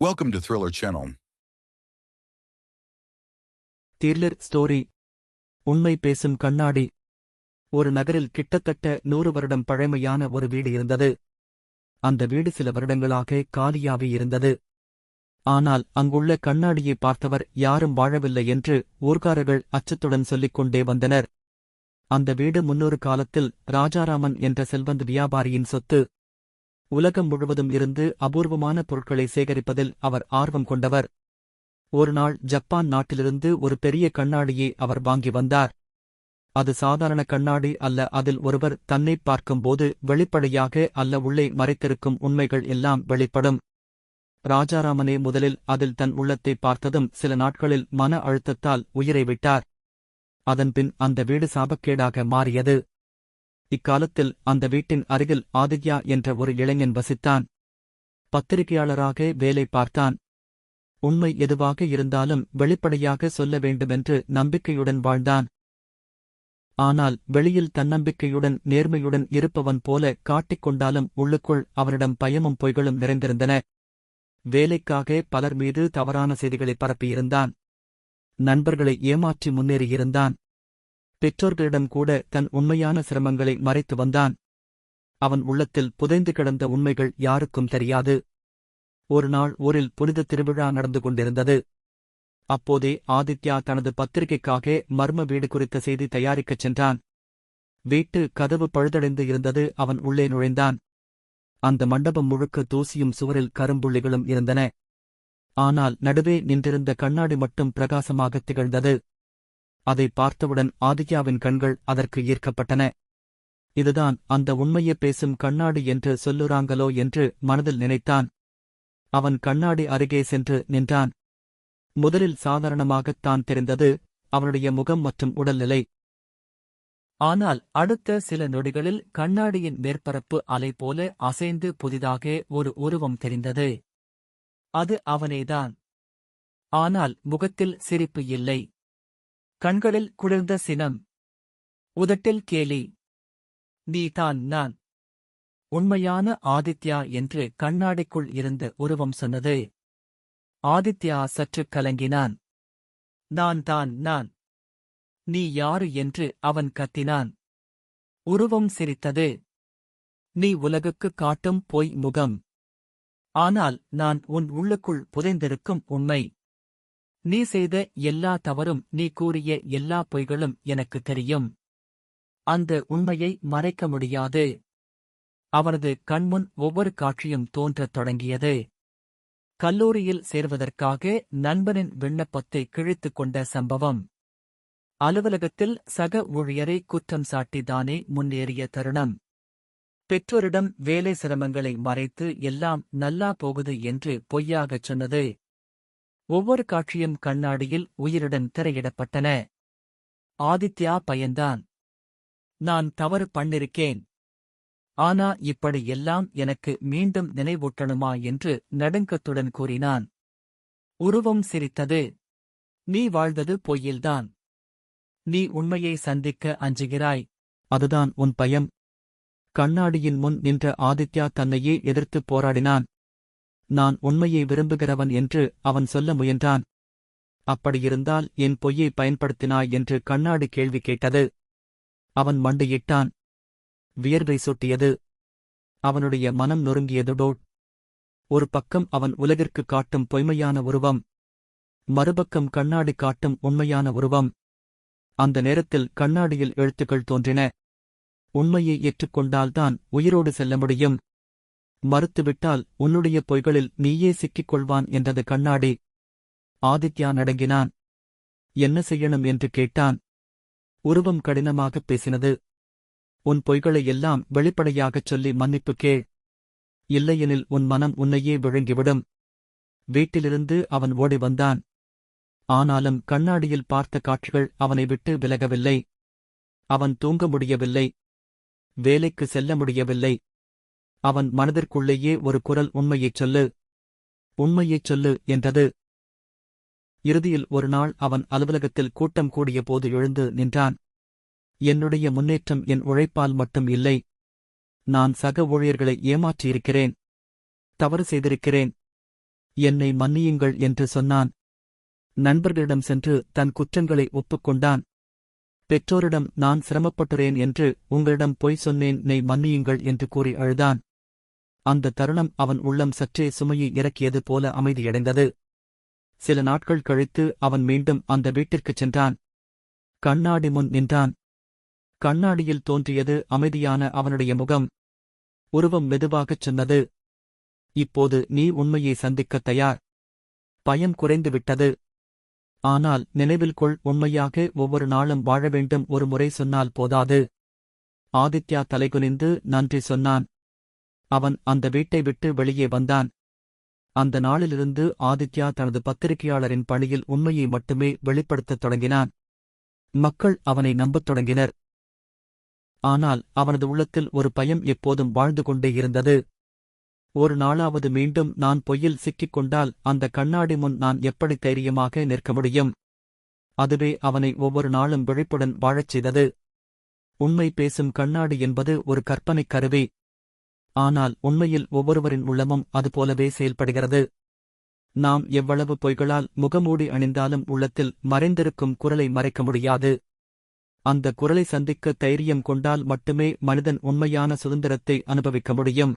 Welcome to Thriller Channel. Thriller story. உண்மை பேசும் கண்ணாடி. ஒரு நகரில் கிட்டத்தட்ட 100 வருடம் பழமையான ஒரு வீடு இருந்தது. அந்த வீடு சில வருடங்களாக காலியாகி இருந்தது. ஆனால் அங்குள்ள கண்ணாடியை பார்த்தவர் யாரும் வாழவில்லை என்று ஊர்க்காரர்கள் அச்சத்துடன் சொல்லிக் கொண்டே வந்தனர். அந்த வீடு முன்னொரு காலத்தில் ராஜாராமன் என்ற செல்வந்த வியாபாரியின் சொத்து. உலகம் முழுவதும் இருந்து அபூர்வமான பொருட்களை சேகரிப்பதில் அவர் ஆர்வம் கொண்டவர். ஒருநாள் ஜப்பான் நாட்டிலிருந்து ஒரு பெரிய கண்ணாடியை அவர் வாங்கி வந்தார். அது சாதாரண கண்ணாடி அல்ல. அதில் ஒருவர் தன்னை பார்க்கும்போது வெளிப்படையாக அல்ல, உள்ளே மறைத்திருக்கும் உண்மைகள் எல்லாம் வெளிப்படும். ராஜாராமனே முதலில் அதில் தன் உள்ளத்தை பார்த்ததும் சில நாட்களில் மன அழுத்தத்தால் உயிரை விட்டார். அதன்பின் அந்த வீடு சாபக்கேடாக மாறியது. இக்காலத்தில் அந்த வீட்டின் அருகில் ஆதித்யா என்ற ஒரு இளைஞன் வசித்தான். பத்திரிகையாளராக வேலை பார்த்தான். உண்மை எதுவாக இருந்தாலும் வெளிப்படையாக சொல்ல வேண்டுமென்று நம்பிக்கையுடன் வாழ்ந்தான். ஆனால் வெளியில் தன்னம்பிக்கையுடன் நேர்மையுடன் இருப்பவன் போல காட்டிக்கொண்டாலும் உள்ளுக்குள் அவனிடம் பயமும் பொய்களும் நிறைந்திருந்தன. வேலைக்காக பலர் மீது தவறான செய்திகளை பரப்பியிருந்தான். நண்பர்களை ஏமாற்றி முன்னேறியிருந்தான். பெற்றோர்களிடம் கூட தன் உண்மையான சிரமங்களை மறைத்து வந்தான். அவன் உள்ளத்தில் புதைந்து கிடந்த உண்மைகள் யாருக்கும் தெரியாது. ஒருநாள் ஊரில் புனித திருவிழா நடந்து கொண்டிருந்தது. அப்போதே ஆதித்யா தனது பத்திரிகைக்காக மர்ம வீடு குறித்த செய்தி தயாரிக்கச் சென்றான். வீட்டு கதவு பழுதடைந்து இருந்தது. அவன் உள்ளே நுழைந்தான். அந்த மண்டபம் முழுக்க தூசியும் சுவரில் கரும்புள்ளிகளும் இருந்தன. ஆனால் நடுவே நின்றிருந்த கண்ணாடி மட்டும் பிரகாசமாகத் திகழ்ந்தது. அதை பார்த்தவுடன் ஆதித்யாவின் கண்கள் அதற்கு ஈர்க்கப்பட்டன. இதுதான் அந்த உண்மையை பேசும் கண்ணாடி என்று சொல்லுறாங்களோ என்று மனதில் நினைத்தான். அவன் கண்ணாடி அருகே சென்று நின்றான். முதலில் சாதாரணமாகத்தான் தெரிந்தது அவனுடைய முகம் மற்றும் உடல்நிலை. ஆனால் அடுத்த சில நொடிகளில் கண்ணாடியின் மேற்பரப்பு அலை போல அசைந்து புதிதாக ஒரு உருவம் தெரிந்தது. அது அவனேதான். ஆனால் முகத்தில் சிரிப்பு இல்லை. கண்களில் குளிர்ந்த சினம், உதட்டில் கேலி. நீதான் நான், உண்மையான ஆதித்யா என்று கண்ணாடிக்குள் இருந்த உருவம் சொன்னது. ஆதித்யா சற்று கலங்கினான். நான். நீ யாரு என்று அவன் கத்தினான். உருவம் சிரித்தது. நீ உலகுக்கு காட்டும் பொய் முகம். ஆனால் நான் உன் உள்ளுக்குள் புதைந்திருக்கும் உண்மை. நீ செய்த எல்லா தவறும், நீ கூறிய எல்லா பொய்களும் எனக்கு தெரியும். அந்த உண்மையை மறைக்க முடியாது. அவனது கண்முன் ஒவ்வொரு காட்சியும் தோன்றத் தொடங்கியது. கல்லூரியில் சேர்வதற்காக நண்பனின் விண்ணப்பத்தை கிழித்துக் கொண்ட சம்பவம். அலுவலகத்தில் சக ஊழியரை குற்றம் சாட்டிதானே முன்னேறிய தருணம். பெற்றோரிடம் வேலை சிரமங்களை மறைத்து எல்லாம் நல்லா போகுது என்று பொய்யாகச் சொன்னது. ஒவ்வொரு காட்சியும் கண்ணாடியில் உயிருடன் திரையிடப்பட்டன. ஆதித்யா பயந்தான். நான் தவறு பண்ணிருக்கேன். ஆனா இப்படி எல்லாம் எனக்கு மீண்டும் நினைவூட்டணுமா என்று நடுங்கத்துடன் கூறினான். உருவம் சிரித்தது. நீ வாழ்ந்தது பொய்யில்தான். நீ உண்மையை சந்திக்க அஞ்சுகிறாய். அதுதான் உன் பயம். கண்ணாடியின் முன் நின்ற ஆதித்யா தன்னையே எதிர்த்துப் போராடினான். நான் உண்மையை விரும்புகிறவன் என்று அவன் சொல்ல முயன்றான். அப்படியிருந்தால் என் பொய்யை பயன்படுத்தினாய் என்று கண்ணாடி கேள்வி கேட்டது. அவன் மண்டியிட்டான். வியர்வை சொட்டியது. அவனுடைய மனம் நொறுங்கியதுடோ. ஒரு பக்கம் அவன் உலகிற்கு காட்டும் பொய்மையான உருவம், மறுபக்கம் கண்ணாடி காட்டும் உண்மையான உருவம். அந்த நேரத்தில் கண்ணாடியில் எழுத்துக்கள் தோன்றின. உண்மையை ஏற்றுக்கொண்டால்தான் உயிரோடு செல்ல முடியும். மறுத்துவிட்டால் உன்னுடைய பொய்களில் நீயே சிக்கிக் கொள்வான் என்றது கண்ணாடி. ஆதித்யா நடுங்கினான். என்ன செய்யணும் என்று கேட்டான். உருவம் கடினமாகப் பேசினது. உன் பொய்களை எல்லாம் வெளிப்படையாகச் சொல்லி மன்னிப்பு கேள். இல்லையெனில் உன் மனம் உன்னையே விழுங்கிவிடும். வீட்டிலிருந்து அவன் ஓடி வந்தான். ஆனாலும் கண்ணாடியில் பார்த்த காட்சிகள் அவனை விட்டு விலகவில்லை. அவன் தூங்க முடியவில்லை. வேலைக்கு செல்ல முடியவில்லை. அவன் மனதிற்குள்ளேயே ஒரு குரல் உண்மையைச் சொல்லு, உண்மையைச் சொல்லு என்றது. இறுதியில் ஒரு நாள் அவன் அலுவலகத்தில் கூட்டம் கூடிய போது எழுந்து நின்றான். என்னுடைய முன்னேற்றம் என் உழைப்பால் மட்டும் இல்லை. நான் சக ஊழியர்களை ஏமாற்றியிருக்கிறேன். தவறு செய்திருக்கிறேன். என்னை மன்னியுங்கள் என்று சொன்னான். நண்பர்களிடம் சென்று தன் குற்றங்களை ஒப்புக்கொண்டான். பெற்றோரிடம் நான் சிரமப்பட்டுறேன் என்று உங்களிடம் பொய் சொன்னேன், என்னை மன்னியுங்கள் என்று கூறி அழுதான். அந்த தருணம் அவன் உள்ளம் சற்றே சுமையை இறக்கியது போல அமைதியடைந்தது. சில நாட்கள் கழித்து அவன் மீண்டும் அந்த வீட்டிற்குச் சென்றான். கண்ணாடி முன் நின்றான். கண்ணாடியில் தோன்றியது அமைதியான அவனுடைய முகம். உருவம் மெதுவாகச் சொன்னது, இப்போது நீ உண்மையை சந்திக்கத் தயார். பயம் குறைந்துவிட்டது. ஆனால் நினைவில் கொள், உண்மையாக ஒவ்வொரு நாளும் வாழ வேண்டும், ஒரு முறை சொன்னால் போதாது. ஆதித்யா தலைகுனிந்து நன்றி சொன்னான். அவன் அந்த வீட்டை விட்டு வெளியே வந்தான். அந்த நாளிலிருந்து ஆதித்யா தனது பத்திரிகையாளரின் பணியில் உண்மையை மட்டுமே வெளிப்படுத்தத் தொடங்கினான். மக்கள் அவனை நம்பத் தொடங்கினர். ஆனால் அவனது உள்ளத்தில் ஒரு பயம் எப்போதும் வாழ்ந்து கொண்டே இருந்தது. ஒரு நாளாவது மீண்டும் நான் பொய்யில் சிக்கிக் கொண்டால் அந்த கண்ணாடி முன் நான் எப்படி தைரியமாக நிற்க முடியும்? அதுவே அவனை ஒவ்வொரு நாளும் விழிப்புடன் வாழச் செய்தது. உண்மை பேசும் கண்ணாடி என்பது ஒரு கற்பனைக் கருவி. ஆனால் உண்மையில் ஒவ்வொருவரின் உள்ளமும் அதுபோலவே செயல்படுகிறது. நாம் எவ்வளவு பொய்களால் முகமூடி அணிந்தாலும் உள்ளத்தில் மறைந்திருக்கும் குரலை மறைக்க முடியாது. அந்த குரலை சந்திக்க தைரியம் கொண்டால் மட்டுமே மனிதன் உண்மையான சுதந்திரத்தை அனுபவிக்க முடியும்.